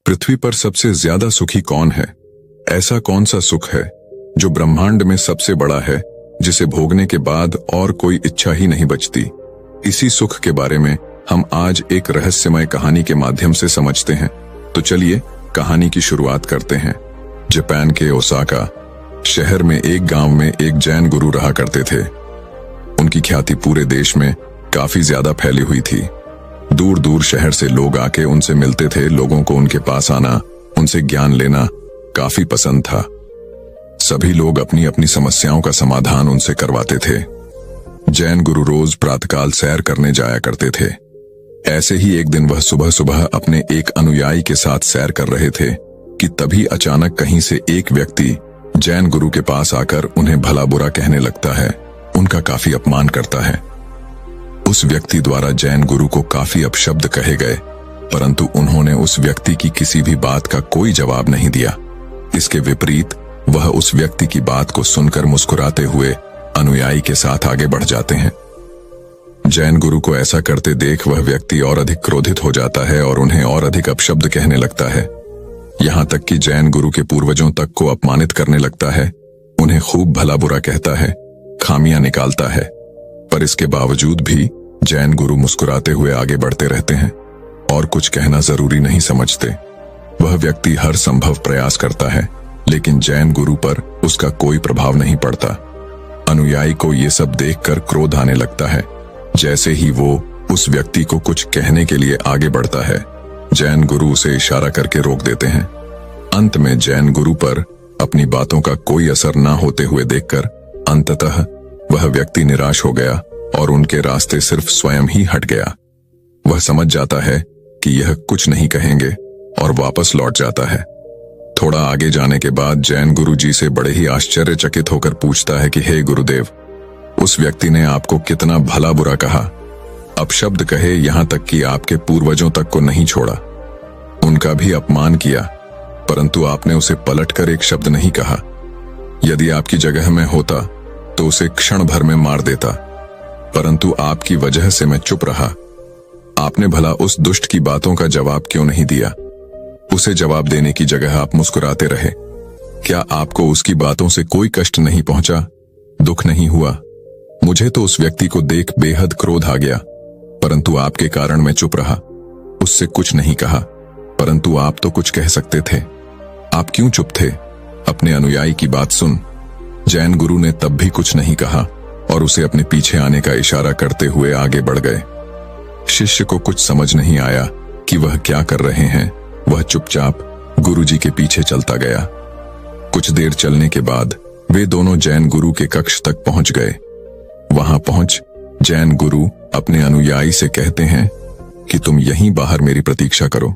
पृथ्वी पर सबसे ज्यादा सुखी कौन है? ऐसा कौन सा सुख है जो ब्रह्मांड में सबसे बड़ा है, जिसे भोगने के बाद और कोई इच्छा ही नहीं बचती? इसी सुख के बारे में हम आज एक रहस्यमय कहानी के माध्यम से समझते हैं। तो चलिए कहानी की शुरुआत करते हैं। जापान के ओसाका शहर में एक गांव में एक जैन गुरु रहा करते थे। उनकी ख्याति पूरे देश में काफी ज्यादा फैली हुई थी। दूर दूर शहर से लोग आके उनसे मिलते थे। लोगों को उनके पास आना, उनसे ज्ञान लेना काफी पसंद था। सभी लोग अपनी अपनी समस्याओं का समाधान उनसे करवाते थे। जैन गुरु रोज प्रातःकाल सैर करने जाया करते थे। ऐसे ही एक दिन वह सुबह सुबह अपने एक अनुयायी के साथ सैर कर रहे थे कि तभी अचानक कहीं से एक व्यक्ति जैन गुरु के पास आकर उन्हें भला बुरा कहने लगता है, उनका काफी अपमान करता है। उस व्यक्ति द्वारा जैन गुरु को काफी अपशब्द कहे गए, परंतु उन्होंने उस व्यक्ति की किसी भी बात का कोई जवाब नहीं दिया। इसके विपरीत वह उस व्यक्ति की बात को सुनकर मुस्कुराते हुए अनुयायी के साथ आगे बढ़ जाते हैं। जैन गुरु को ऐसा करते देख वह व्यक्ति और अधिक क्रोधित हो जाता है और उन्हें और अधिक अपशब्द कहने लगता है। यहां तक कि जैन गुरु के पूर्वजों तक को अपमानित करने लगता है। उन्हें खूब भला बुरा कहता है, खामियां निकालता है। पर इसके बावजूद भी जैन गुरु मुस्कुराते हुए आगे बढ़ते रहते हैं और कुछ कहना जरूरी नहीं समझते। वह व्यक्ति हर संभव प्रयास करता है, लेकिन जैन गुरु पर उसका कोई प्रभाव नहीं पड़ता। अनुयायी को ये सब देखकर क्रोध आने लगता है। जैसे ही वो उस व्यक्ति को कुछ कहने के लिए आगे बढ़ता है, जैन गुरु उसे इशारा करके रोक देते हैं। अंत में जैन गुरु पर अपनी बातों का कोई असर न होते हुए देखकर अंततः वह व्यक्ति निराश हो गया और उनके रास्ते सिर्फ स्वयं ही हट गया। वह समझ जाता है कि यह कुछ नहीं कहेंगे और वापस लौट जाता है। थोड़ा आगे जाने के बाद जैन गुरु जी से बड़े ही आश्चर्यचकित होकर पूछता है कि हे गुरुदेव, उस व्यक्ति ने आपको कितना भला बुरा कहा, अपशब्द कहे, यहां तक कि आपके पूर्वजों तक को नहीं छोड़ा, उनका भी अपमान किया, परंतु आपने उसे पलटकर एक शब्द नहीं कहा। यदि आपकी जगह में होता तो उसे क्षण भर में मार देता, परंतु आपकी वजह से मैं चुप रहा। आपने भला उस दुष्ट की बातों का जवाब क्यों नहीं दिया? उसे जवाब देने की जगह आप मुस्कुराते रहे। क्या आपको उसकी बातों से कोई कष्ट नहीं पहुंचा, दुख नहीं हुआ? मुझे तो उस व्यक्ति को देख बेहद क्रोध आ गया, परंतु आपके कारण मैं चुप रहा, उससे कुछ नहीं कहा। परंतु आप तो कुछ कह सकते थे, आप क्यों चुप थे? अपने अनुयायी की बात सुन। जैन गुरु ने तब भी कुछ नहीं कहा और उसे अपने पीछे आने का इशारा करते हुए आगे बढ़ गए। शिष्य को कुछ समझ नहीं आया कि वह क्या कर रहे हैं। वह चुपचाप गुरुजी के पीछे चलता गया। कुछ देर चलने के बाद वे दोनों जैन गुरु के कक्ष तक पहुंच गए। वहां पहुंच जैन गुरु अपने अनुयायी से कहते हैं कि तुम यहीं बाहर मेरी प्रतीक्षा करो,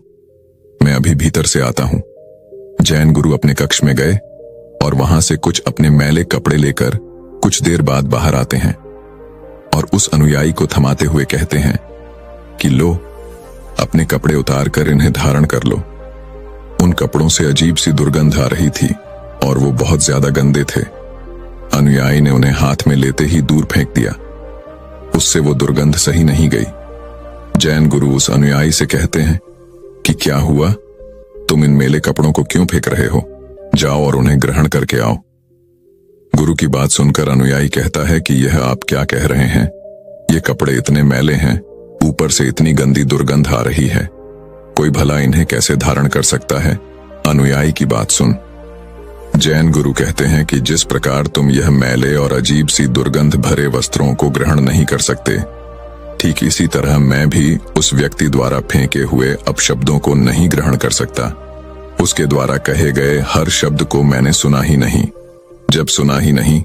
मैं अभी भीतर से आता हूं। जैन गुरु अपने कक्ष में गए और वहां से कुछ अपने मैले कपड़े लेकर कुछ देर बाद बाहर आते हैं और उस अनुयायी को थमाते हुए कहते हैं कि लो, अपने कपड़े उतार कर इन्हें धारण कर लो। उन कपड़ों से अजीब सी दुर्गंध आ रही थी और वो बहुत ज्यादा गंदे थे। अनुयायी ने उन्हें हाथ में लेते ही दूर फेंक दिया। उससे वो दुर्गंध सही नहीं गई। जैन गुरु उस अनुयायी से कहते हैं कि क्या हुआ, तुम इन मैले कपड़ों को क्यों फेंक रहे हो? जाओ और उन्हें ग्रहण करके आओ। गुरु की बात सुनकर अनुयायी कहता है कि यह आप क्या कह रहे हैं? ये कपड़े इतने मैले हैं, ऊपर से इतनी गंदी दुर्गंध आ रही है, कोई भला इन्हें कैसे धारण कर सकता है? अनुयायी की बात सुन। जैन गुरु कहते हैं कि जिस प्रकार तुम यह मैले और अजीब सी दुर्गंध भरे वस्त्रों को ग्रहण नहीं कर सकते, ठीक इसी तरह मैं भी उस व्यक्ति द्वारा फेंके हुए अपशब्दों को नहीं ग्रहण कर सकता। उसके द्वारा कहे गए हर शब्द को मैंने सुना ही नहीं। जब सुना ही नहीं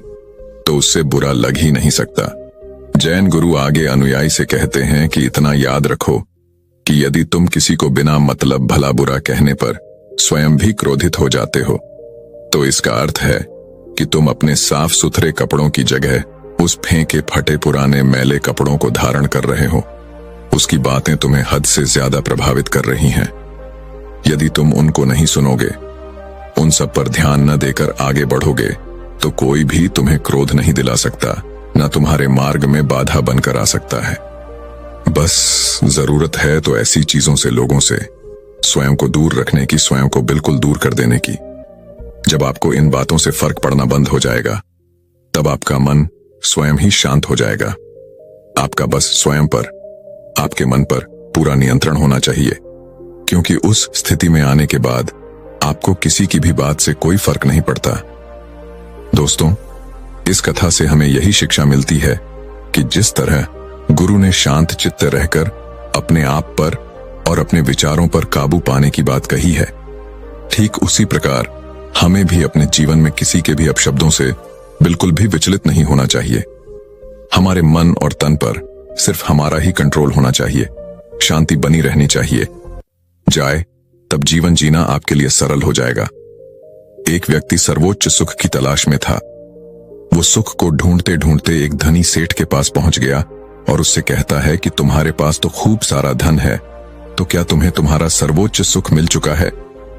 तो उससे बुरा लग ही नहीं सकता। जैन गुरु आगे अनुयायी से कहते हैं कि इतना याद रखो कि यदि तुम किसी को बिना मतलब भला बुरा कहने पर स्वयं भी क्रोधित हो जाते हो, तो इसका अर्थ है कि तुम अपने साफ सुथरे कपड़ों की जगह उस फेंके फटे पुराने मैले कपड़ों को धारण कर रहे हो। उसकी बातें तुम्हें हद से ज्यादा प्रभावित कर रही हैं। यदि तुम उनको नहीं सुनोगे, उन सब पर ध्यान न देकर आगे बढ़ोगे, तो कोई भी तुम्हें क्रोध नहीं दिला सकता, न तुम्हारे मार्ग में बाधा बनकर आ सकता है। बस जरूरत है तो ऐसी चीजों से लोगों से स्वयं को दूर रखने की, स्वयं को बिल्कुल दूर कर देने की। जब आपको इन बातों से फर्क पड़ना बंद हो जाएगा, तब आपका मन स्वयं ही शांत हो जाएगा। आपका बस स्वयं पर, आपके मन पर पूरा नियंत्रण होना चाहिए, क्योंकि उस स्थिति में आने के बाद आपको किसी की भी बात से कोई फर्क नहीं पड़ता। दोस्तों, इस कथा से हमें यही शिक्षा मिलती है कि जिस तरह गुरु ने शांत चित्त रहकर अपने आप पर और अपने विचारों पर काबू पाने की बात कही है, ठीक उसी प्रकार हमें भी अपने जीवन में किसी के भी अपशब्दों से बिल्कुल भी विचलित नहीं होना चाहिए। हमारे मन और तन पर सिर्फ हमारा ही कंट्रोल होना चाहिए, शांति बनी रहनी चाहिए। जाए तब जीवन जीना आपके लिए सरल हो जाएगा। एक व्यक्ति सर्वोच्च सुख की तलाश में था। वो सुख को ढूंढते ढूंढते एक धनी सेठ के पास पहुंच गया और उससे कहता है कि तुम्हारे पास तो खूब सारा धन है, तो क्या तुम्हें तुम्हारा सर्वोच्च सुख मिल चुका है?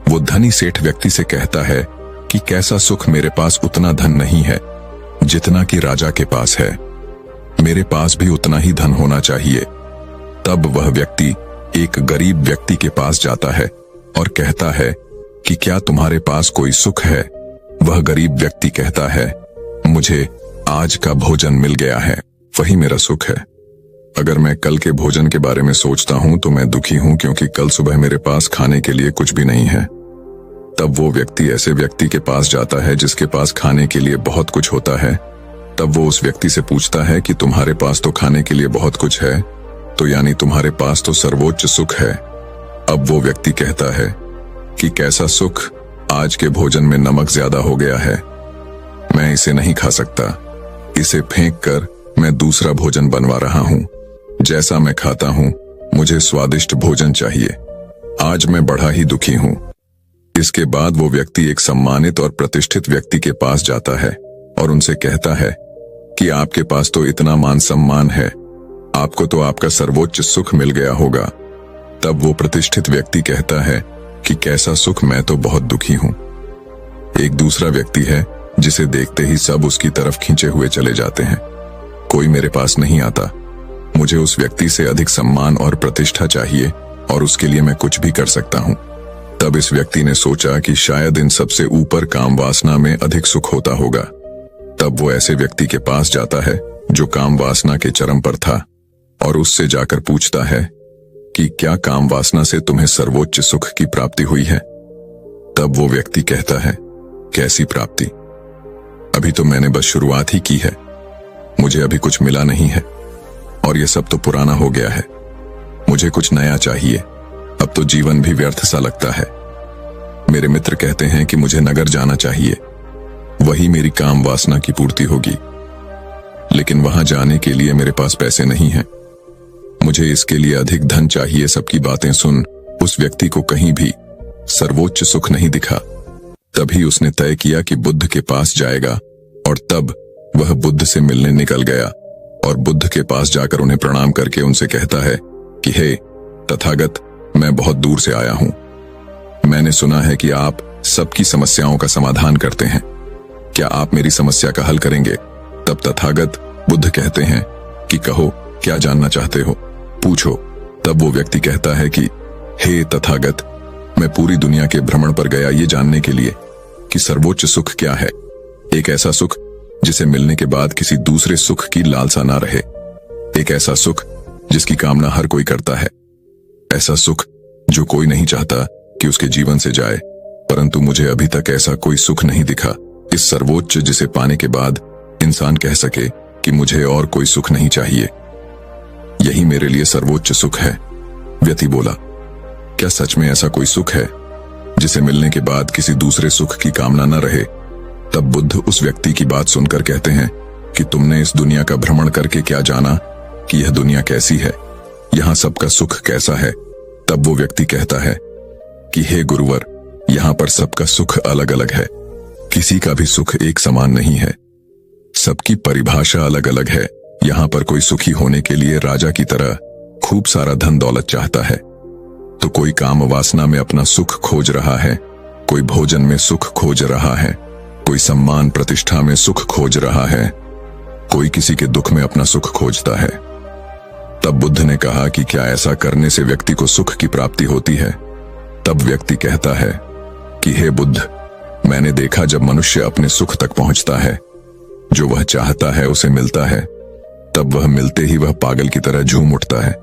वो धनी सेठ व्यक्ति से कहता है कि कैसा सुख, मेरे पास उतना धन नहीं है जितना कि राजा के पास है, मेरे पास भी उतना ही धन होना चाहिए। तब वह व्यक्ति एक गरीब व्यक्ति के पास जाता है और कहता है कि क्या तुम्हारे पास कोई सुख है? वह गरीब व्यक्ति कहता है, मुझे आज का भोजन मिल गया है, वही मेरा सुख है। अगर मैं कल के भोजन के बारे में सोचता हूं तो मैं दुखी हूं, क्योंकि कल सुबह मेरे पास खाने के लिए कुछ भी नहीं है। तब वो व्यक्ति ऐसे व्यक्ति के पास जाता है जिसके पास खाने के लिए बहुत कुछ होता है। तब वो उस व्यक्ति से पूछता है कि तुम्हारे पास तो खाने के लिए बहुत कुछ है, तो यानी तुम्हारे पास तो सर्वोच्च सुख है। अब वो व्यक्ति कहता है कि कैसा सुख, आज के भोजन में नमक ज्यादा हो गया है, मैं इसे नहीं खा सकता, इसे फेंक कर मैं दूसरा भोजन बनवा रहा हूं। जैसा मैं खाता हूं, मुझे स्वादिष्ट भोजन चाहिए, आज मैं बड़ा ही दुखी हूं। इसके बाद वो व्यक्ति एक सम्मानित और प्रतिष्ठित व्यक्ति के पास जाता है और उनसे कहता है कि आपके पास तो इतना मान सम्मान है, आपको तो आपका सर्वोच्च सुख मिल गया होगा। तब वो प्रतिष्ठित व्यक्ति कहता है कि कैसा सुख, मैं तो बहुत दुखी हूं। एक दूसरा व्यक्ति है जिसे देखते ही सब उसकी तरफ खींचे हुए चले जाते हैं। कोई मेरे पास नहीं आता, मुझे उस व्यक्ति से अधिक सम्मान और प्रतिष्ठा चाहिए और उसके लिए मैं कुछ भी कर सकता हूं। तब इस व्यक्ति ने सोचा कि शायद इन सबसे ऊपर काम वासना में अधिक सुख होता होगा। तब वो ऐसे व्यक्ति के पास जाता है जो काम वासना के चरम पर था और उससे जाकर पूछता है कि क्या काम वासना से तुम्हें सर्वोच्च सुख की प्राप्ति हुई है? तब वो व्यक्ति कहता है, कैसी प्राप्ति, अभी तो मैंने बस शुरुआत ही की है, मुझे अभी कुछ मिला नहीं है और ये सब तो पुराना हो गया है, मुझे कुछ नया चाहिए, अब तो जीवन भी व्यर्थ सा लगता है। मेरे मित्र कहते हैं कि मुझे नगर जाना चाहिए, वही मेरी काम वासना की पूर्ति होगी, लेकिन वहां जाने के लिए मेरे पास पैसे नहीं हैं, मुझे इसके लिए अधिक धन चाहिए। सबकी बातें सुन उस व्यक्ति को कहीं भी सर्वोच्च सुख नहीं दिखा। तभी उसने तय किया कि बुद्ध के पास जाएगा और तब वह बुद्ध से मिलने निकल गया और बुद्ध के पास जाकर उन्हें प्रणाम करके उनसे कहता है कि हे तथागत, मैं बहुत दूर से आया हूं, मैंने सुना है कि आप सबकी समस्याओं का समाधान करते हैं, क्या आप मेरी समस्या का हल करेंगे? तब तथागत बुद्ध कहते हैं कि कहो, क्या जानना चाहते हो, पूछो। तब वो व्यक्ति कहता है कि हे तथागत, मैं पूरी दुनिया के भ्रमण पर गया ये जानने के लिए कि सर्वोच्च सुख क्या है, एक ऐसा सुख जिसे मिलने के बाद किसी दूसरे सुख की लालसा ना रहे, एक ऐसा सुख जिसकी कामना हर कोई करता है, ऐसा सुख जो कोई नहीं चाहता कि उसके जीवन से जाए, परंतु मुझे अभी तक ऐसा कोई सुख नहीं दिखा, इस सर्वोच्च जिसे पाने के बाद इंसान कह सके कि मुझे और कोई सुख नहीं चाहिए, यही मेरे लिए सर्वोच्च सुख है। व्यक्ति बोला, क्या सच में ऐसा कोई सुख है जिसे मिलने के बाद किसी दूसरे सुख की कामना न रहे? तब बुद्ध उस व्यक्ति की बात सुनकर कहते हैं कि तुमने इस दुनिया का भ्रमण करके क्या जाना कि यह दुनिया कैसी है, यहाँ सबका सुख कैसा है? तब वो व्यक्ति कहता है कि हे गुरुवर, यहाँ पर सबका सुख अलग अलग है, किसी का भी सुख एक समान नहीं है, सबकी परिभाषा अलग अलग है। यहाँ पर कोई सुखी होने के लिए राजा की तरह खूब सारा धन दौलत चाहता है, तो कोई काम वासना में अपना सुख खोज रहा है, कोई भोजन में सुख खोज रहा है, कोई सम्मान प्रतिष्ठा में सुख खोज रहा है, कोई किसी के दुख में अपना सुख खोजता है। तब बुद्ध ने कहा कि क्या ऐसा करने से व्यक्ति को सुख की प्राप्ति होती है? तब व्यक्ति कहता है कि हे बुद्ध, मैंने देखा जब मनुष्य अपने सुख तक पहुंचता है, जो वह चाहता है उसे मिलता है, तब वह मिलते ही वह पागल की तरह झूम उठता है।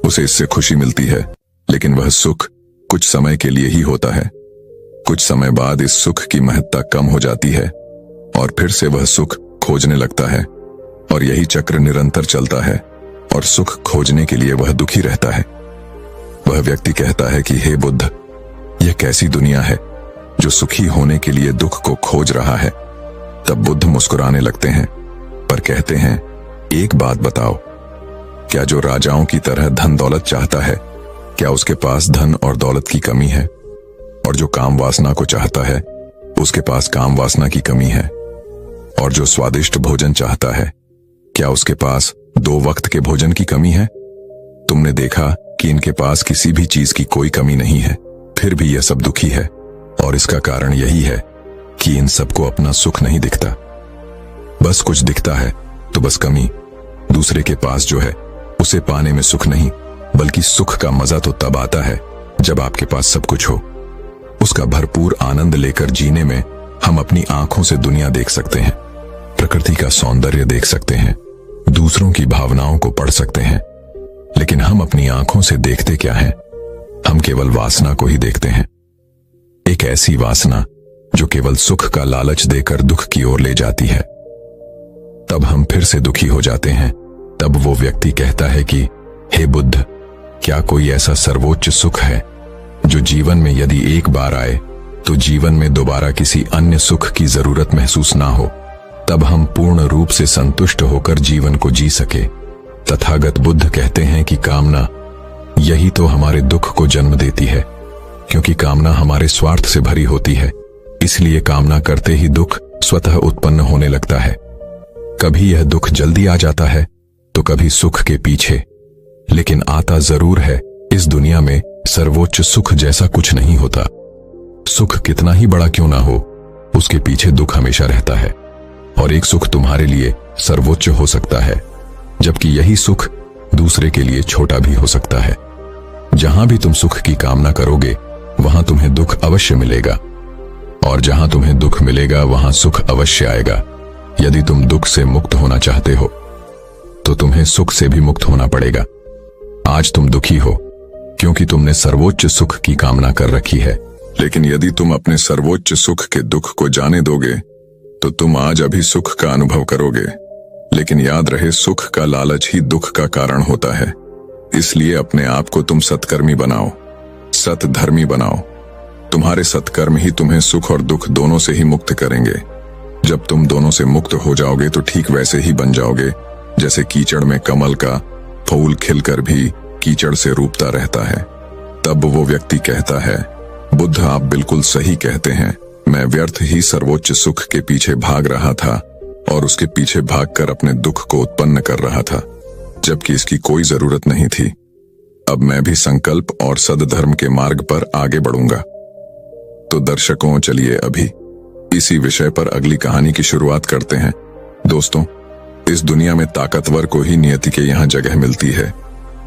उसे इससे खुशी मिलती है, लेकिन वह सुख कुछ समय के लिए ही होता है। कुछ समय बाद इस सुख की महत्ता कम हो जाती है और फिर से वह सुख खोजने लगता है, और यही चक्र निरंतर चलता है, और सुख खोजने के लिए वह दुखी रहता है। वह व्यक्ति कहता है कि हे बुद्ध, यह कैसी दुनिया है जो सुखी होने के लिए दुख को खोज रहा है। तब बुद्ध मुस्कुराने लगते हैं, पर कहते हैं, एक बात बताओ, क्या जो राजाओं की तरह धन दौलत चाहता है, क्या उसके पास धन और दौलत की कमी है? और जो काम वासना को चाहता है, उसके पास काम वासना की कमी है? और जो स्वादिष्ट भोजन चाहता है, क्या उसके पास 2 वक्त के भोजन की कमी है? तुमने देखा कि इनके पास किसी भी चीज की कोई कमी नहीं है, फिर भी यह सब दुखी है, और इसका कारण यही है कि इन सबको अपना सुख नहीं दिखता। बस कुछ दिखता है तो बस कमी। दूसरे के पास जो है उसे पाने में सुख नहीं, बल्कि सुख का मजा तो तब आता है जब आपके पास सब कुछ हो। उसका भरपूर आनंद लेकर जीने में हम अपनी आंखों से दुनिया देख सकते हैं, प्रकृति का सौंदर्य देख सकते हैं, दूसरों की भावनाओं को पढ़ सकते हैं, लेकिन हम अपनी आंखों से देखते क्या हैं? हम केवल वासना को ही देखते हैं। एक ऐसी वासना जो केवल सुख का लालच देकर दुख की ओर ले जाती है। तब हम फिर से दुखी हो जाते हैं। तब वो व्यक्ति कहता है कि हे बुद्ध, क्या कोई ऐसा सर्वोच्च सुख है जो जीवन में यदि एक बार आए तो जीवन में दोबारा किसी अन्य सुख की जरूरत महसूस ना हो, तब हम पूर्ण रूप से संतुष्ट होकर जीवन को जी सके। तथागत बुद्ध कहते हैं कि कामना यही तो हमारे दुख को जन्म देती है, क्योंकि कामना हमारे स्वार्थ से भरी होती है। इसलिए कामना करते ही दुख स्वतः उत्पन्न होने लगता है। कभी यह दुख जल्दी आ जाता है तो कभी सुख के पीछे, लेकिन आता जरूर है। इस दुनिया में सर्वोच्च सुख जैसा कुछ नहीं होता। सुख कितना ही बड़ा क्यों ना हो, उसके पीछे दुख हमेशा रहता है। और एक सुख तुम्हारे लिए सर्वोच्च हो सकता है, जबकि यही सुख दूसरे के लिए छोटा भी हो सकता है। जहां भी तुम सुख की कामना करोगे, वहां तुम्हें दुख अवश्य मिलेगा, और जहां तुम्हें दुख मिलेगा वहां सुख अवश्य आएगा। यदि तुम दुख से मुक्त होना चाहते हो तो तुम्हें सुख से भी मुक्त होना पड़ेगा। आज तुम दुखी हो क्योंकि तुमने सर्वोच्च सुख की कामना कर रखी है, लेकिन यदि तुम अपने सर्वोच्च सुख के दुख को जाने दोगे तो तुम आज अभी सुख का अनुभव करोगे। लेकिन याद रहे, सुख का लालच ही दुख का कारण होता है। इसलिए अपने आप को तुम सत्कर्मी बनाओ, सतधर्मी बनाओ। तुम्हारे सत्कर्म ही तुम्हें सुख और दुख दोनों से ही मुक्त करेंगे। जब तुम दोनों से मुक्त हो जाओगे तो ठीक वैसे ही बन जाओगे जैसे कीचड़ में कमल का फूल खिलकर भी कीचड़ से रूपता रहता है। तब वो व्यक्ति कहता है, बुद्ध आप बिल्कुल सही कहते हैं, मैं व्यर्थ ही सर्वोच्च सुख के पीछे भाग रहा था और उसके पीछे भागकर अपने दुख को उत्पन्न कर रहा था, जबकि इसकी कोई जरूरत नहीं थी। अब मैं भी संकल्प और सद्धर्म के मार्ग पर आगे बढ़ूंगा। तो दर्शकों, चलिए अभी इसी विषय पर अगली कहानी की शुरुआत करते हैं। दोस्तों, इस दुनिया में ताकतवर को ही नियति के यहाँ जगह मिलती है,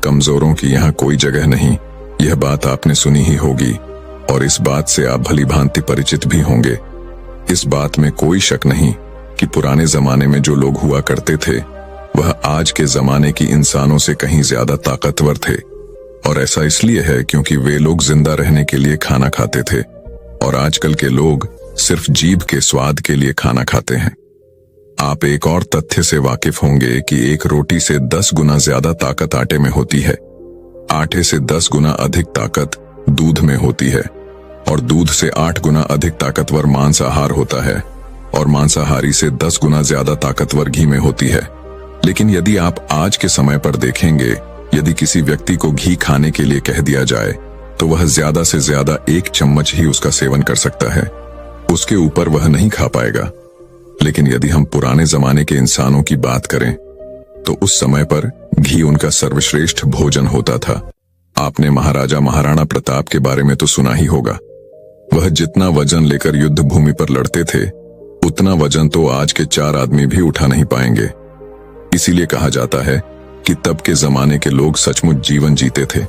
कमजोरों की यहाँ कोई जगह नहीं। यह बात आपने सुनी ही होगी और इस बात से आप भली भांति परिचित भी होंगे। इस बात में कोई शक नहीं कि पुराने जमाने में जो लोग हुआ करते थे वह आज के जमाने की इंसानों से कहीं ज्यादा ताकतवर थे। और ऐसा इसलिए है क्योंकि वे लोग जिंदा रहने के लिए खाना खाते थे और आजकल के लोग सिर्फ जीभ के स्वाद के लिए खाना खाते हैं। आप एक और तथ्य से वाकिफ होंगे कि एक रोटी से 10 गुना ज्यादा ताकत आटे में होती है, आटे से 10 गुना अधिक ताकत दूध में होती है, और दूध से 8 गुना अधिक ताकतवर मांसाहार होता है, और मांसाहारी से 10 गुना ज्यादा ताकतवर घी में होती है। लेकिन यदि आप आज के समय पर देखेंगे, यदि किसी व्यक्ति को घी खाने के लिए कह दिया जाए तो वह ज्यादा से ज्यादा 1 चम्मच ही उसका सेवन कर सकता है, उसके ऊपर वह नहीं खा पाएगा। लेकिन यदि हम पुराने जमाने के इंसानों की बात करें तो उस समय पर घी उनका सर्वश्रेष्ठ भोजन होता था। आपने महाराजा महाराणा प्रताप के बारे में तो सुना ही होगा। वह जितना वजन लेकर युद्ध भूमि पर लड़ते थे, उतना वजन तो आज के 4 आदमी भी उठा नहीं पाएंगे। इसीलिए कहा जाता है कि तब के जमाने के लोग सचमुच जीवन जीते थे।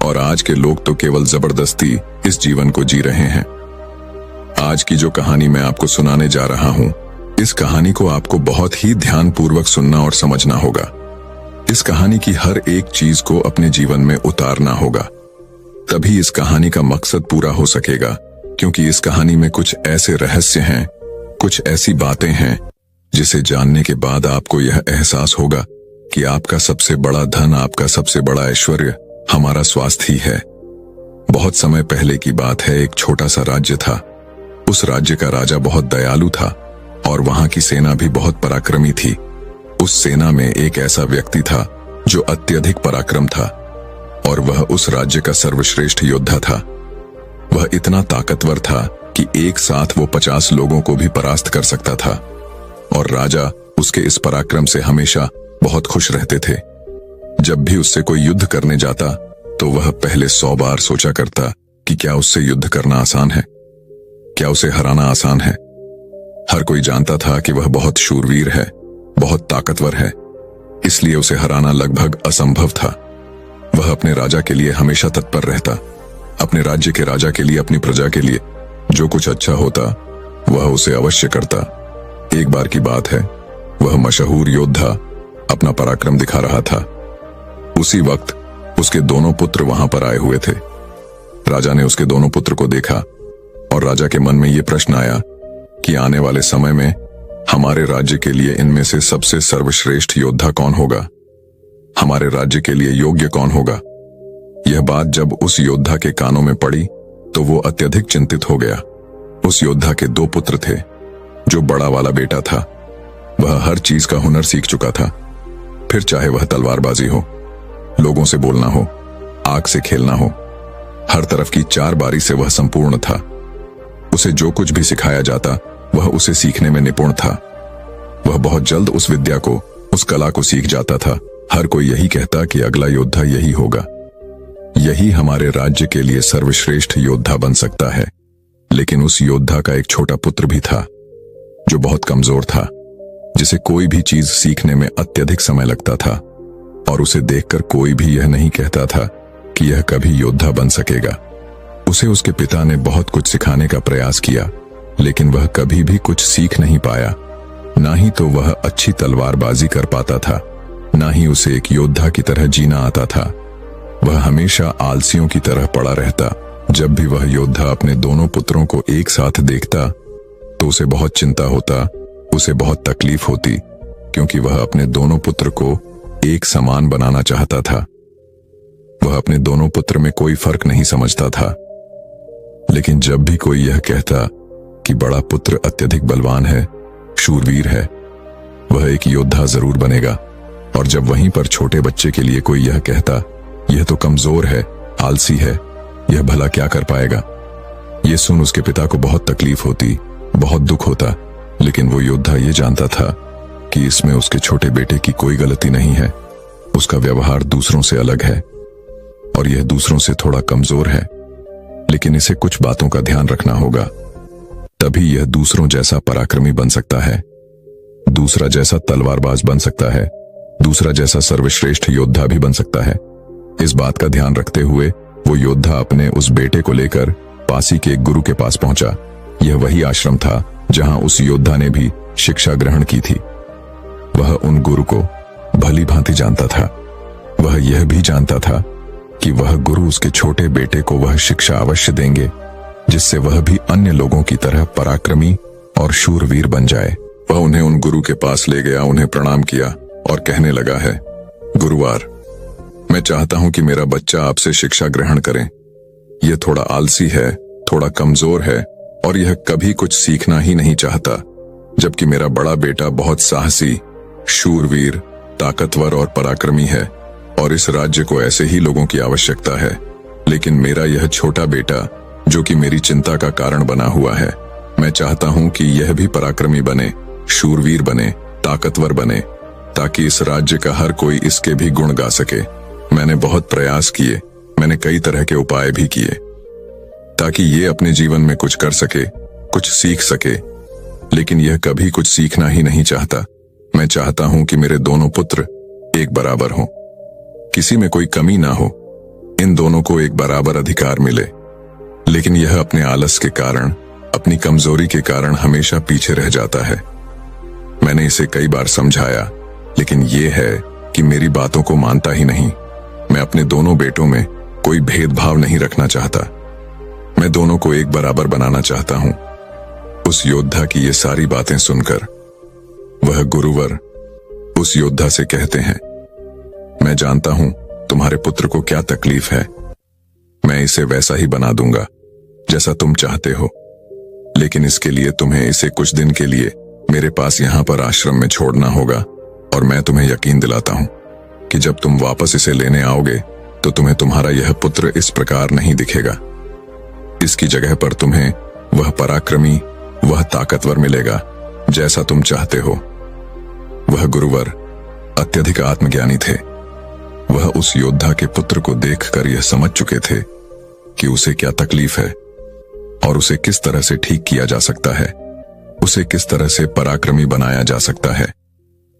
और आज के लोग तो केवल जबरदस्ती इस जीवन को जी रहे हैं। आज की जो कहानी मैं आपको सुनाने जा रहा हूं, इस कहानी को आपको बहुत ही ध्यानपूर्वक सुनना और समझना होगा। इस कहानी की हर एक चीज को अपने जीवन में उतारना होगा, तभी इस कहानी का मकसद पूरा हो सकेगा। क्योंकि इस कहानी में कुछ ऐसे रहस्य हैं, कुछ ऐसी बातें हैं जिसे जानने के बाद आपको यह एहसास होगा कि आपका सबसे बड़ा धन, आपका सबसे बड़ा ऐश्वर्य हमारा स्वास्थ्य ही है। बहुत समय पहले की बात है, एक छोटा सा राज्य था। उस राज्य का राजा बहुत दयालु था और वहां की सेना भी बहुत पराक्रमी थी। उस सेना में एक ऐसा व्यक्ति था जो अत्यधिक पराक्रम था और वह उस राज्य का सर्वश्रेष्ठ योद्धा था। वह इतना ताकतवर था कि एक साथ वो 50 लोगों को भी परास्त कर सकता था और राजा उसके इस पराक्रम से हमेशा बहुत खुश रहते थे। जब भी उससे कोई युद्ध करने जाता तो वह पहले 100 बार सोचा करता कि क्या उससे युद्ध करना आसान है, क्या उसे हराना आसान है। हर कोई जानता था कि वह बहुत शूरवीर है, बहुत ताकतवर है, इसलिए उसे हराना लगभग असंभव था। वह अपने राजा के लिए हमेशा तत्पर रहता, अपने राज्य के राजा के लिए, अपनी प्रजा के लिए जो कुछ अच्छा होता वह उसे अवश्य करता। एक बार की बात है, वह मशहूर योद्धा अपना पराक्रम दिखा रहा था। उसी वक्त उसके दोनों पुत्र वहां पर आए हुए थे। राजा ने उसके दोनों पुत्र को देखा और राजा के मन में यह प्रश्न आया कि आने वाले समय में हमारे राज्य के लिए इनमें से सबसे सर्वश्रेष्ठ योद्धा कौन होगा, हमारे राज्य के लिए योग्य कौन होगा। यह बात जब उस योद्धा के कानों में पड़ी तो वो अत्यधिक चिंतित हो गया। उस योद्धा के 2 पुत्र थे। जो बड़ा वाला बेटा था वह हर चीज का हुनर सीख चुका था, फिर चाहे वह तलवारबाजी हो, लोगों से बोलना हो, आग से खेलना हो, हर तरफ की 4 बारी से वह संपूर्ण था। उसे जो कुछ भी सिखाया जाता वह उसे सीखने में निपुण था। वह बहुत जल्द उस विद्या को, उस कला को सीख जाता था। हर कोई यही कहता कि अगला योद्धा यही होगा, यही हमारे राज्य के लिए सर्वश्रेष्ठ योद्धा बन सकता है। लेकिन उस योद्धा का एक छोटा पुत्र भी था जो बहुत कमजोर था, जिसे कोई भी चीज सीखने में अत्यधिक समय लगता था और उसे देखकर कोई भी यह नहीं कहता था कि यह कभी योद्धा बन सकेगा। उसे उसके पिता ने बहुत कुछ सिखाने का प्रयास किया, लेकिन वह कभी भी कुछ सीख नहीं पाया। ना ही तो वह अच्छी तलवारबाजी कर पाता था, ना ही उसे एक योद्धा की तरह जीना आता था। वह हमेशा आलसियों की तरह पड़ा रहता। जब भी वह योद्धा अपने दोनों पुत्रों को एक साथ देखता तो उसे बहुत चिंता होता, उसे बहुत तकलीफ होती, क्योंकि वह अपने दोनों पुत्र को एक समान बनाना चाहता था। वह अपने दोनों पुत्र में कोई फर्क नहीं समझता था। लेकिन जब भी कोई यह कहता कि बड़ा पुत्र अत्यधिक बलवान है, शूरवीर है, वह एक योद्धा जरूर बनेगा, और जब वहीं पर छोटे बच्चे के लिए कोई यह कहता यह तो कमजोर है, आलसी है, यह भला क्या कर पाएगा, यह सुन उसके पिता को बहुत तकलीफ होती, बहुत दुख होता। लेकिन वो योद्धा ये जानता था कि इसमें उसके छोटे बेटे की कोई गलती नहीं है। उसका व्यवहार दूसरों से अलग है और यह दूसरों से थोड़ा कमजोर है, लेकिन इसे कुछ बातों का ध्यान रखना होगा, तभी यह दूसरों जैसा पराक्रमी बन सकता है, दूसरा जैसा तलवारबाज बन सकता है, दूसरा जैसा सर्वश्रेष्ठ योद्धा भी बन सकता है। इस बात का ध्यान रखते हुए वो योद्धा अपने उस बेटे को लेकर पासी के एक गुरु के पास पहुंचा। यह वही आश्रम था जहां उस योद्धा ने भी शिक्षा ग्रहण की थी। वह उन गुरु को भली भांति जानता था। वह यह भी जानता था कि वह गुरु उसके छोटे बेटे को वह शिक्षा अवश्य देंगे जिससे वह भी अन्य लोगों की तरह पराक्रमी और शूरवीर बन जाए। वह उन्हें उन गुरु के पास ले गया, उन्हें प्रणाम किया और कहने लगा है, गुरुवार, मैं चाहता हूं कि मेरा बच्चा आपसे शिक्षा ग्रहण करे। यह थोड़ा आलसी है, थोड़ा कमजोर है और यह कभी कुछ सीखना ही नहीं चाहता, जबकि मेरा बड़ा बेटा बहुत साहसी, शूरवीर, ताकतवर और पराक्रमी है और इस राज्य को ऐसे ही लोगों की आवश्यकता है। लेकिन मेरा यह छोटा बेटा, जो कि मेरी चिंता का कारण बना हुआ है, मैं चाहता हूं कि यह भी पराक्रमी बने, शूरवीर बने, ताकतवर बने, ताकि इस राज्य का हर कोई इसके भी गुण गा सके। मैंने बहुत प्रयास किए, मैंने कई तरह के उपाय भी किए ताकि ये अपने जीवन में कुछ कर सके, कुछ सीख सके, लेकिन यह कभी कुछ सीखना ही नहीं चाहता। मैं चाहता हूं कि मेरे दोनों पुत्र एक बराबर हों, किसी में कोई कमी ना हो, इन दोनों को एक बराबर अधिकार मिले, लेकिन यह अपने आलस के कारण, अपनी कमजोरी के कारण हमेशा पीछे रह जाता है। मैंने इसे कई बार समझाया, लेकिन यह है कि मेरी बातों को मानता ही नहीं। मैं अपने दोनों बेटों में कोई भेदभाव नहीं रखना चाहता। मैं दोनों को एक बराबर बनाना चाहता हूं। उस योद्धा की ये सारी बातें सुनकर वह गुरुवर उस योद्धा से कहते हैं, मैं जानता हूं तुम्हारे पुत्र को क्या तकलीफ है। मैं इसे वैसा ही बना दूंगा जैसा तुम चाहते हो, लेकिन इसके लिए तुम्हें इसे कुछ दिन के लिए मेरे पास यहां पर आश्रम में छोड़ना होगा। और मैं तुम्हें यकीन दिलाता हूं कि जब तुम वापस इसे लेने आओगे तो तुम्हें तुम्हारा यह पुत्र इस प्रकार नहीं दिखेगा। इसकी जगह पर तुम्हें वह पराक्रमी, वह ताकतवर मिलेगा जैसा तुम चाहते हो। वह गुरुवर अत्यधिक आत्मज्ञानी थे। वह उस योद्धा के पुत्र को देखकर यह समझ चुके थे कि उसे क्या तकलीफ है और उसे किस तरह से ठीक किया जा सकता है, उसे किस तरह से पराक्रमी बनाया जा सकता है,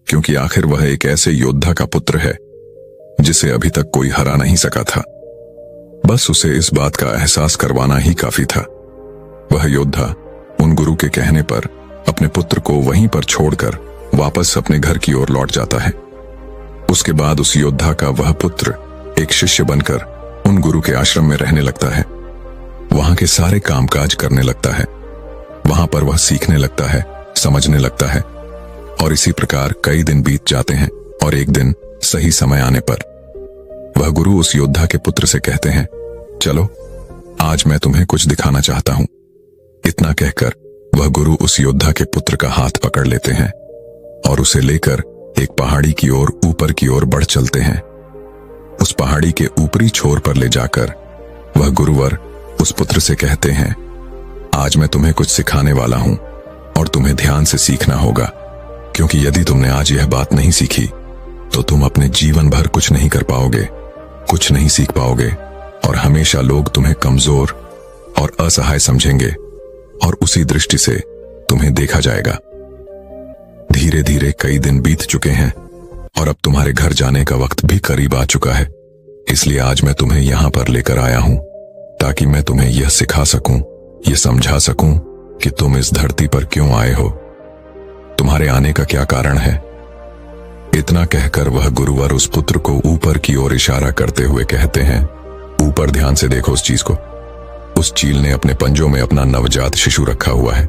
क्योंकि आखिर वह एक ऐसे योद्धा का पुत्र है जिसे अभी तक कोई हरा नहीं सका था। बस उसे इस बात का एहसास करवाना ही काफी था। वह योद्धा उन गुरु के कहने पर अपने पुत्र को वहीं पर छोड़कर वापस अपने घर की ओर लौट जाता है। उसके बाद उस योद्धा का वह पुत्र एक शिष्य बनकर उन गुरु के आश्रम में रहने लगता है। वहां के सारे कामकाज करने लगता है। वहां पर वह सीखने लगता है, समझने लगता है, और इसी प्रकार कई दिन बीत जाते हैं। और एक दिन सही समय आने पर वह गुरु उस योद्धा के पुत्र से कहते हैं, चलो आज मैं तुम्हें कुछ दिखाना चाहता हूं। इतना कहकर वह गुरु उस योद्धा के पुत्र का हाथ पकड़ लेते हैं और उसे लेकर एक पहाड़ी की ओर ऊपर की ओर बढ़ चलते हैं। उस पहाड़ी के ऊपरी छोर पर ले जाकर वह गुरुवर उस पुत्र से कहते हैं, आज मैं तुम्हें कुछ सिखाने वाला हूं और तुम्हें ध्यान से सीखना होगा, क्योंकि यदि तुमने आज यह बात नहीं सीखी तो तुम अपने जीवन भर कुछ नहीं कर पाओगे, कुछ नहीं सीख पाओगे, और हमेशा लोग तुम्हें कमजोर और असहाय समझेंगे और उसी दृष्टि से तुम्हें देखा जाएगा। धीरे धीरे कई दिन बीत चुके हैं और अब तुम्हारे घर जाने का वक्त भी करीब आ चुका है। इसलिए आज मैं तुम्हें यहां पर लेकर आया हूं ताकि मैं तुम्हें यह सिखा सकूं, यह समझा सकूं कि तुम इस धरती पर क्यों आए हो, तुम्हारे आने का क्या कारण है। इतना कहकर वह गुरुवर उस पुत्र को ऊपर की ओर इशारा करते हुए कहते हैं, ऊपर ध्यान से देखो उस चीज को। उस चील ने अपने पंजों में अपना नवजात शिशु रखा हुआ है।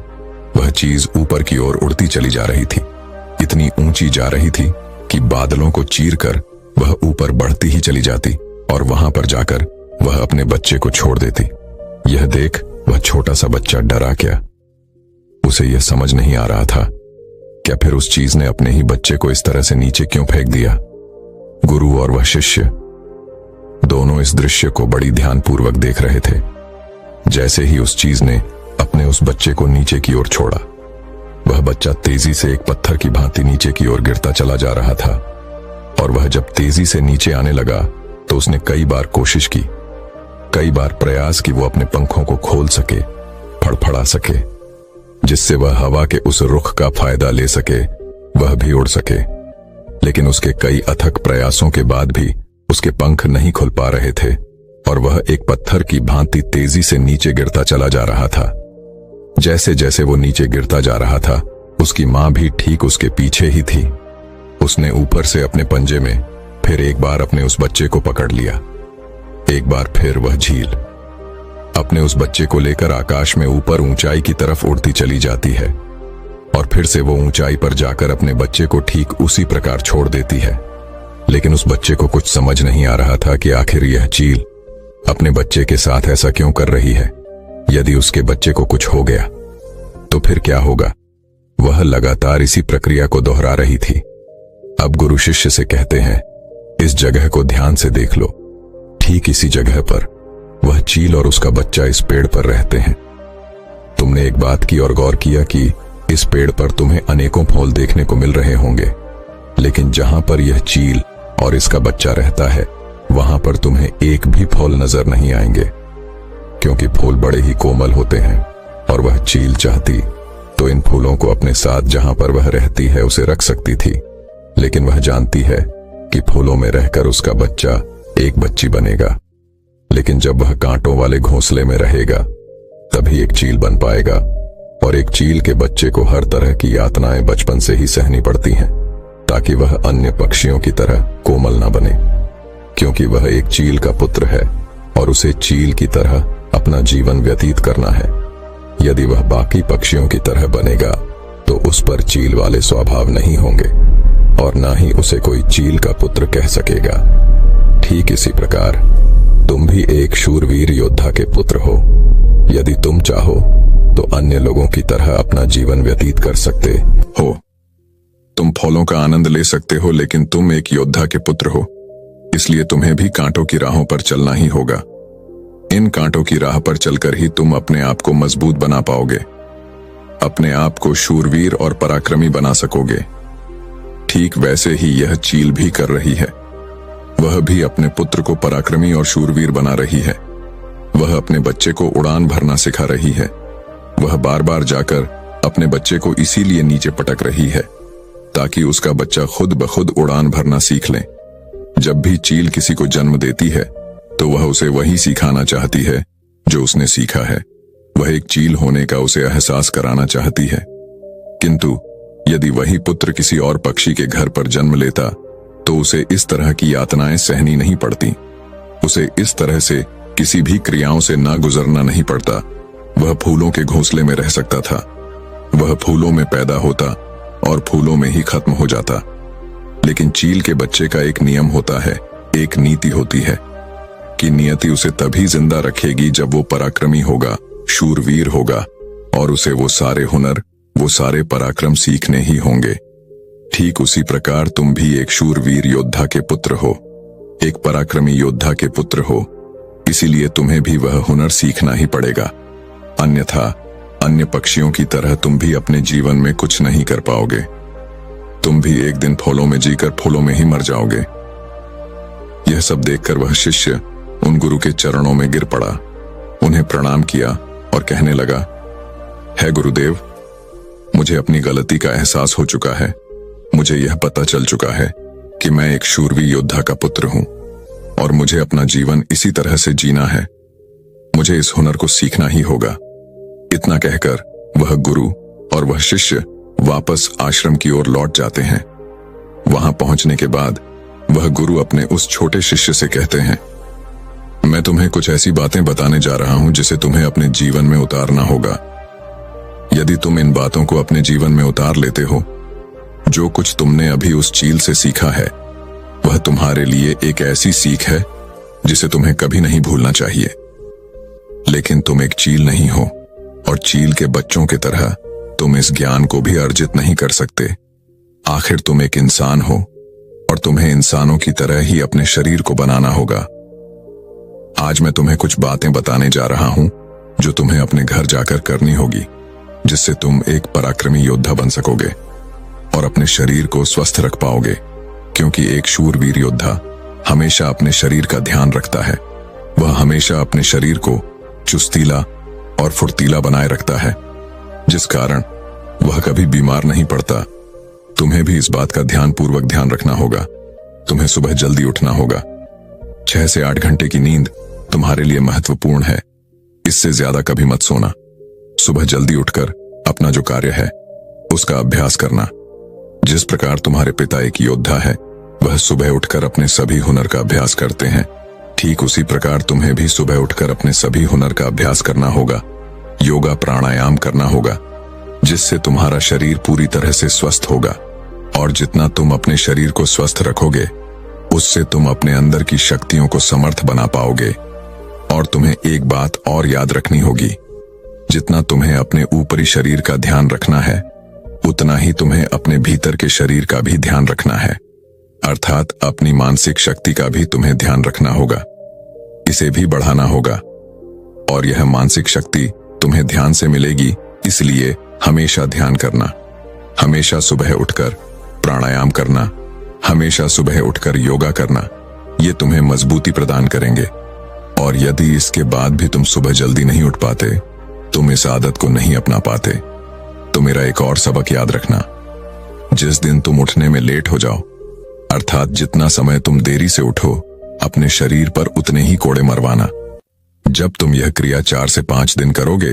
वह चीज ऊपर की ओर उड़ती चली जा रही थी, इतनी ऊंची जा रही थी कि बादलों को चीरकर वह ऊपर बढ़ती ही चली जाती और वहां पर जाकर वह अपने बच्चे को छोड़ देती। यह देख वह छोटा सा बच्चा डरा गया। उसे यह समझ नहीं आ रहा था क्या फिर उस चीज ने अपने ही बच्चे को इस तरह से नीचे क्यों फेंक दिया। गुरु और वह शिष्य दोनों इस दृश्य को बड़ी ध्यानपूर्वक देख रहे थे। जैसे ही उस चीज ने अपने उस बच्चे को नीचे की ओर छोड़ा, वह बच्चा तेजी से एक पत्थर की भांति नीचे की ओर गिरता चला जा रहा था। और वह जब तेजी से नीचे आने लगा तो उसने कई बार कोशिश की, कई बार प्रयास की वो अपने पंखों को खोल सके, फड़फड़ा सके, जिससे वह हवा के उस रुख का फायदा ले सके, वह भी उड़ सके। लेकिन उसके कई अथक प्रयासों के बाद भी उसके पंख नहीं खुल पा रहे थे और वह एक पत्थर की भांति तेजी से नीचे गिरता चला जा रहा था। जैसे जैसे वो नीचे गिरता जा रहा था, उसकी मां भी ठीक उसके पीछे ही थी। उसने ऊपर से अपने पंजे में फिर एक बार अपने उस बच्चे को पकड़ लिया। एक बार फिर वह झील अपने उस बच्चे को लेकर आकाश में ऊपर ऊंचाई की तरफ उड़ती चली जाती है और फिर से वो ऊंचाई पर जाकर अपने बच्चे को ठीक उसी प्रकार छोड़ देती है। लेकिन उस बच्चे को कुछ समझ नहीं आ रहा था कि आखिर यह चील अपने बच्चे के साथ ऐसा क्यों कर रही है। यदि उसके बच्चे को कुछ हो गया तो फिर क्या होगा। वह लगातार इसी प्रक्रिया को दोहरा रही थी। अब गुरु शिष्य से कहते हैं, इस जगह को ध्यान से देख लो। ठीक इसी जगह पर वह चील और उसका बच्चा इस पेड़ पर रहते हैं। तुमने एक बात की और गौर किया कि इस पेड़ पर तुम्हें अनेकों फूल देखने को मिल रहे होंगे, लेकिन जहां पर यह चील और इसका बच्चा रहता है वहां पर तुम्हें एक भी फूल नजर नहीं आएंगे, क्योंकि फूल बड़े ही कोमल होते हैं। और वह चील चाहती तो इन फूलों को अपने साथ जहां पर वह रहती है उसे रख सकती थी, लेकिन वह जानती है कि फूलों में रहकर उसका बच्चा एक बच्ची बनेगा। लेकिन जब वह कांटों वाले घोंसले में रहेगा तभी एक चील बन पाएगा। और एक चील के बच्चे को हर तरह की यातनाएं बचपन से ही सहनी पड़ती हैं ताकि वह अन्य पक्षियों की तरह कोमल ना बने, क्योंकि वह एक चील का पुत्र है और उसे चील की तरह अपना जीवन व्यतीत करना है। यदि वह बाकी पक्षियों की तरह बनेगा तो उस पर चील वाले स्वभाव नहीं होंगे और ना ही उसे कोई चील का पुत्र कह सकेगा। ठीक इसी प्रकार तुम भी एक शूरवीर योद्धा के पुत्र हो। यदि तुम चाहो तो अन्य लोगों की तरह अपना जीवन व्यतीत कर सकते हो। तुम फलों का आनंद ले सकते हो, लेकिन तुम एक योद्धा के पुत्र हो, इसलिए तुम्हें भी कांटों की राहों पर चलना ही होगा। इन कांटों की राह पर चलकर ही तुम अपने आप को मजबूत बना पाओगे, अपने आप को शूरवीर और पराक्रमी बना सकोगे। ठीक वैसे ही यह चील भी कर रही है। वह भी अपने पुत्र को पराक्रमी और शूरवीर बना रही है। वह अपने बच्चे को उड़ान भरना सिखा रही है। वह बार बार जाकर अपने बच्चे को इसीलिए नीचे पटक रही है ताकि उसका बच्चा खुद ब खुद उड़ान भरना सीख ले। जब भी चील किसी को जन्म देती है तो वह उसे वही सिखाना चाहती है जो उसने सीखा है। वह एक चील होने का उसे एहसास कराना चाहती है। किंतु यदि वही पुत्र किसी और पक्षी के घर पर जन्म लेता तो उसे इस तरह की यातनाएं सहनी नहीं पड़ती। उसे इस तरह से किसी भी क्रियाओं से ना गुजरना नहीं पड़ता। वह फूलों के घोंसले में रह सकता था। वह फूलों में पैदा होता और फूलों में ही खत्म हो जाता। लेकिन चील के बच्चे का एक नियम होता है, एक नीति होती है कि नियति उसे तभी जिंदा रखेगी जब वो पराक्रमी होगा, शूरवीर होगा और उसे वो सारे हुनर, वो सारे पराक्रम सीखने ही होंगे। ठीक उसी प्रकार तुम भी एक शूरवीर योद्धा के पुत्र हो, एक पराक्रमी योद्धा के पुत्र हो, इसीलिए तुम्हें भी वह हुनर सीखना ही पड़ेगा। अन्यथा अन्य पक्षियों की तरह तुम भी अपने जीवन में कुछ नहीं कर पाओगे। तुम भी एक दिन फूलों में जीकर फूलों में ही मर जाओगे। यह सब देखकर वह शिष्य उन गुरु के चरणों में गिर पड़ा, उन्हें प्रणाम किया और कहने लगा, है गुरुदेव, मुझे अपनी गलती का एहसास हो चुका है। मुझे यह पता चल चुका है कि मैं एक शूरवीर योद्धा का पुत्र हूं और मुझे अपना जीवन इसी तरह से जीना है। मुझे इस हुनर को सीखना ही होगा। इतना कहकर वह गुरु और वह शिष्य वापस आश्रम की ओर लौट जाते हैं। वहां पहुंचने के बाद वह गुरु अपने उस छोटे शिष्य से कहते हैं, मैं तुम्हें कुछ ऐसी बातें बताने जा रहा हूं जिसे तुम्हें अपने जीवन में उतारना होगा। यदि तुम इन बातों को अपने जीवन में उतार लेते हो, जो कुछ तुमने अभी उस चील से सीखा है वह तुम्हारे लिए एक ऐसी सीख है जिसे तुम्हें कभी नहीं भूलना चाहिए। लेकिन तुम एक चील नहीं हो और चील के बच्चों की तरह तुम इस ज्ञान को भी अर्जित नहीं कर सकते। आखिर तुम एक इंसान हो और तुम्हें इंसानों की तरह ही अपने शरीर को बनाना होगा। आज मैं तुम्हें कुछ बातें बताने जा रहा हूं जो तुम्हें अपने घर जाकर करनी होगी, जिससे तुम एक पराक्रमी योद्धा बन सकोगे और अपने शरीर को स्वस्थ रख पाओगे, क्योंकि एक शूरवीर योद्धा हमेशा अपने शरीर का ध्यान रखता है। वह हमेशा अपने शरीर को चुस्तीला और फुर्तीला बनाए रखता है, जिस कारण वह कभी बीमार नहीं पड़ता। तुम्हें भी इस बात का ध्यानपूर्वक ध्यान रखना होगा। तुम्हें सुबह जल्दी उठना होगा। 6 से 8 घंटे की नींद तुम्हारे लिए महत्वपूर्ण है। इससे ज्यादा कभी मत सोना। सुबह जल्दी उठकर अपना जो कार्य है उसका अभ्यास करना। जिस प्रकार तुम्हारे पिता एक योद्धा है, वह सुबह उठकर अपने सभी हुनर का अभ्यास करते हैं, ठीक उसी प्रकार तुम्हें भी सुबह उठकर अपने सभी हुनर का अभ्यास करना होगा। योगा प्राणायाम करना होगा, जिससे तुम्हारा शरीर पूरी तरह से स्वस्थ होगा। और जितना तुम अपने शरीर को स्वस्थ रखोगे, उससे तुम अपने अंदर की शक्तियों को समर्थ बना पाओगे। और तुम्हें एक बात और याद रखनी होगी, जितना तुम्हें अपने ऊपरी शरीर का ध्यान रखना है, उतना ही तुम्हें अपने भीतर के शरीर का भी ध्यान रखना है, अर्थात अपनी मानसिक शक्ति का भी तुम्हें ध्यान रखना होगा। इसे भी बढ़ाना होगा। और यह मानसिक शक्ति तुम्हें ध्यान से मिलेगी, इसलिए हमेशा ध्यान करना, हमेशा सुबह उठकर प्राणायाम करना, हमेशा सुबह उठकर योगा करना, ये तुम्हें मजबूती प्रदान करेंगे। और यदि इसके बाद भी तुम सुबह जल्दी नहीं उठ पाते, तुम इस आदत को नहीं अपना पाते, तो मेरा एक और सबक याद रखना। जिस दिन तुम उठने में लेट हो जाओ, अर्थात जितना समय तुम देरी से उठो, अपने शरीर पर उतने ही कोड़े मरवाना। जब तुम यह क्रिया 4 से 5 दिन करोगे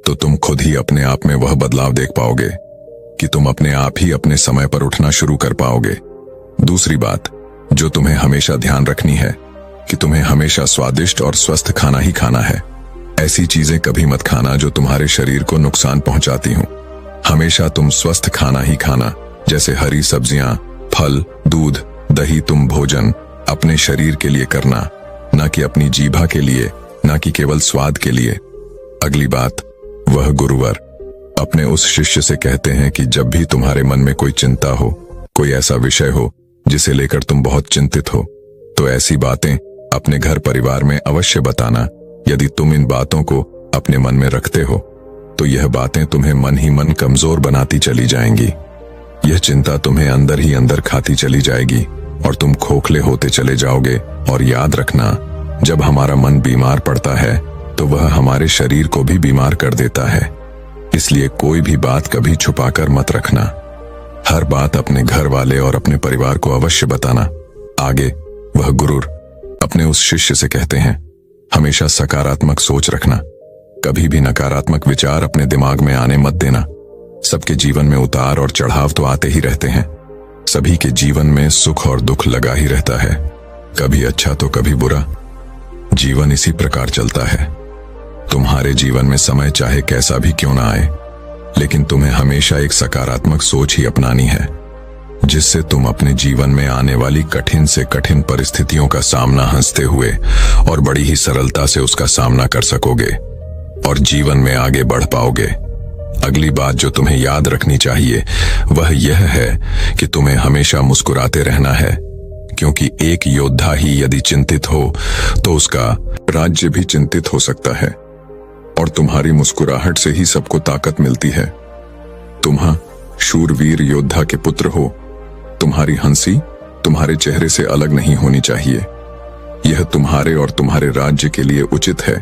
तो तुम खुद ही अपने आप में वह बदलाव देख पाओगे कि तुम अपने आप ही अपने समय पर उठना शुरू कर पाओगे। दूसरी बात जो तुम्हें हमेशा ध्यान रखनी है कि तुम्हें हमेशा स्वादिष्ट और स्वस्थ खाना ही खाना है। ऐसी चीजें कभी मत खाना जो तुम्हारे शरीर को नुकसान पहुंचाती हों। हमेशा तुम स्वस्थ खाना ही खाना, जैसे हरी सब्जियां, फल, दूध, दही। तुम भोजन अपने शरीर के लिए करना, ना कि अपनी जीभा के लिए, ना कि केवल स्वाद के लिए। अगली बात, वह गुरुवर अपने उस शिष्य से कहते हैं कि जब भी तुम्हारे मन में कोई चिंता हो, कोई ऐसा विषय हो जिसे लेकर तुम बहुत चिंतित हो, तो ऐसी बातें अपने घर परिवार में अवश्य बताना। यदि तुम इन बातों को अपने मन में रखते हो तो यह बातें तुम्हें मन ही मन कमजोर बनाती चली जाएंगी। यह चिंता तुम्हें अंदर ही अंदर खाती चली जाएगी और तुम खोखले होते चले जाओगे। और याद रखना, जब हमारा मन बीमार पड़ता है तो वह हमारे शरीर को भी बीमार कर देता है। इसलिए कोई भी बात कभी छुपाकर मत रखना। हर बात अपने घर वाले और अपने परिवार को अवश्य बताना। आगे वह गुरुर अपने उस शिष्य से कहते हैं, हमेशा सकारात्मक सोच रखना। कभी भी नकारात्मक विचार अपने दिमाग में आने मत देना। सबके जीवन में उतार और चढ़ाव तो आते ही रहते हैं। सभी के जीवन में सुख और दुख लगा ही रहता है, कभी अच्छा तो कभी बुरा। जीवन इसी प्रकार चलता है। तुम्हारे जीवन में समय चाहे कैसा भी क्यों ना आए, लेकिन तुम्हें हमेशा एक सकारात्मक सोच ही अपनानी है, जिससे तुम अपने जीवन में आने वाली कठिन से कठिन परिस्थितियों का सामना हंसते हुए और बड़ी ही सरलता से उसका सामना कर सकोगे और जीवन में आगे बढ़ पाओगे। अगली बात जो तुम्हें याद रखनी चाहिए वह यह है कि तुम्हें हमेशा मुस्कुराते रहना है, क्योंकि एक योद्धा ही यदि चिंतित हो तो उसका राज्य भी चिंतित हो सकता है। और तुम्हारी मुस्कुराहट से ही सबको ताकत मिलती है। तुम शूरवीर योद्धा के पुत्र हो। तुम्हारी हंसी तुम्हारे चेहरे से अलग नहीं होनी चाहिए। यह तुम्हारे और तुम्हारे राज्य के लिए उचित है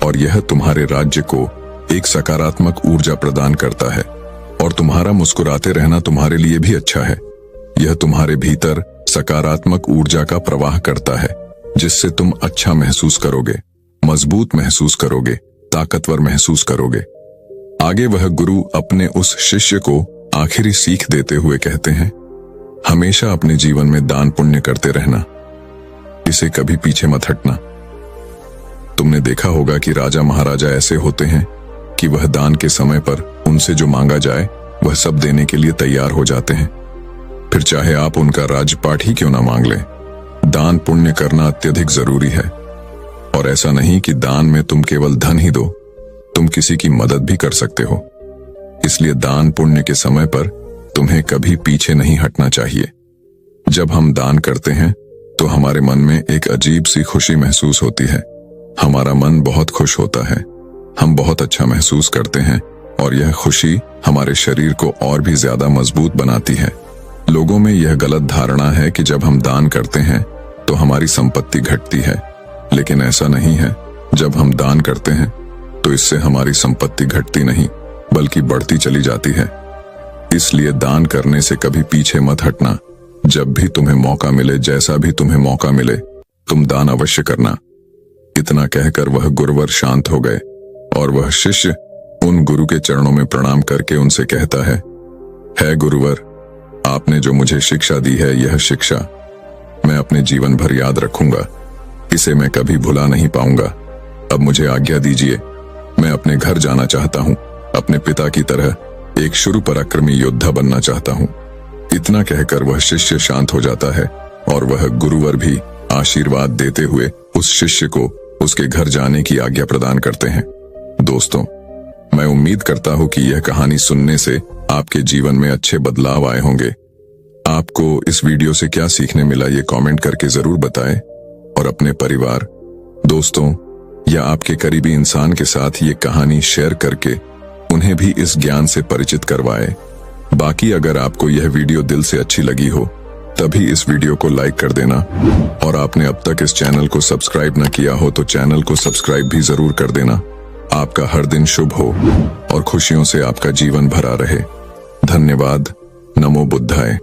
और यह तुम्हारे राज्य को एक सकारात्मक ऊर्जा प्रदान करता है। और तुम्हारा मुस्कुराते रहना तुम्हारे लिए भी अच्छा है। यह तुम्हारे भीतर सकारात्मक ऊर्जा का प्रवाह करता है, जिससे तुम अच्छा महसूस करोगे, मजबूत महसूस करोगे, ताकतवर महसूस करोगे। आगे वह गुरु अपने उस शिष्य को आखिरी सीख देते हुए कहते हैं, हमेशा अपने जीवन में दान पुण्य करते रहना, इसे कभी पीछे मत हटना। तुमने देखा होगा कि राजा महाराजा ऐसे होते हैं कि वह दान के समय पर उनसे जो मांगा जाए वह सब देने के लिए तैयार हो जाते हैं, फिर चाहे आप उनका राजपाट ही क्यों ना मांग लें। दान पुण्य करना अत्यधिक जरूरी है। और ऐसा नहीं कि दान में तुम केवल धन ही दो, तुम किसी की मदद भी कर सकते हो। इसलिए दान पुण्य के समय पर तुम्हें कभी पीछे नहीं हटना चाहिए। जब हम दान करते हैं तो हमारे मन में एक अजीब सी खुशी महसूस होती है। हमारा मन बहुत खुश होता है, हम बहुत अच्छा महसूस करते हैं और यह खुशी हमारे शरीर को और भी ज्यादा मजबूत बनाती है। लोगों में यह गलत धारणा है कि जब हम दान करते हैं तो हमारी संपत्ति घटती है, लेकिन ऐसा नहीं है। जब हम दान करते हैं तो इससे हमारी संपत्ति घटती नहीं बल्कि बढ़ती चली जाती है। इसलिए दान करने से कभी पीछे मत हटना। जब भी तुम्हें मौका मिले, जैसा भी तुम्हें मौका मिले, तुम दान अवश्य करना। इतना कहकर वह गुरुवर शांत हो गए और वह शिष्य उन गुरु के चरणों में प्रणाम करके उनसे कहता है गुरुवर, आपने जो मुझे शिक्षा दी है, यह शिक्षा मैं अपने जीवन भर याद रखूंगा। इसे मैं कभी भुला नहीं पाऊंगा। अब मुझे आज्ञा दीजिए, मैं अपने घर जाना चाहता हूं। अपने पिता की तरह एक शुरू पराक्रमी योद्धा बनना चाहता हूं। इतना कहकर वह शिष्य शांत हो जाता है और वह गुरुवर भी आशीर्वाद देते हुए उस शिष्य को उसके घर जाने की आज्ञा प्रदान करते हैं। दोस्तों, मैं उम्मीद करता हूं कि यह कहानी सुनने से आपके जीवन में अच्छे बदलाव आए होंगे। आपको इस वीडियो से क्या सीखने मिला, ये कमेंट करके जरूर बताएं और अपने परिवार, दोस्तों या आपके करीबी इंसान के साथ ये कहानी शेयर करके उन्हें भी इस ज्ञान से परिचित करवाएं। बाकी अगर आपको यह वीडियो दिल से अच्छी लगी हो तभी इस वीडियो को लाइक कर देना और आपने अब तक इस चैनल को सब्सक्राइब न किया हो तो चैनल को सब्सक्राइब भी जरूर कर देना। आपका हर दिन शुभ हो और खुशियों से आपका जीवन भरा रहे। धन्यवाद। नमो बुद्धाय।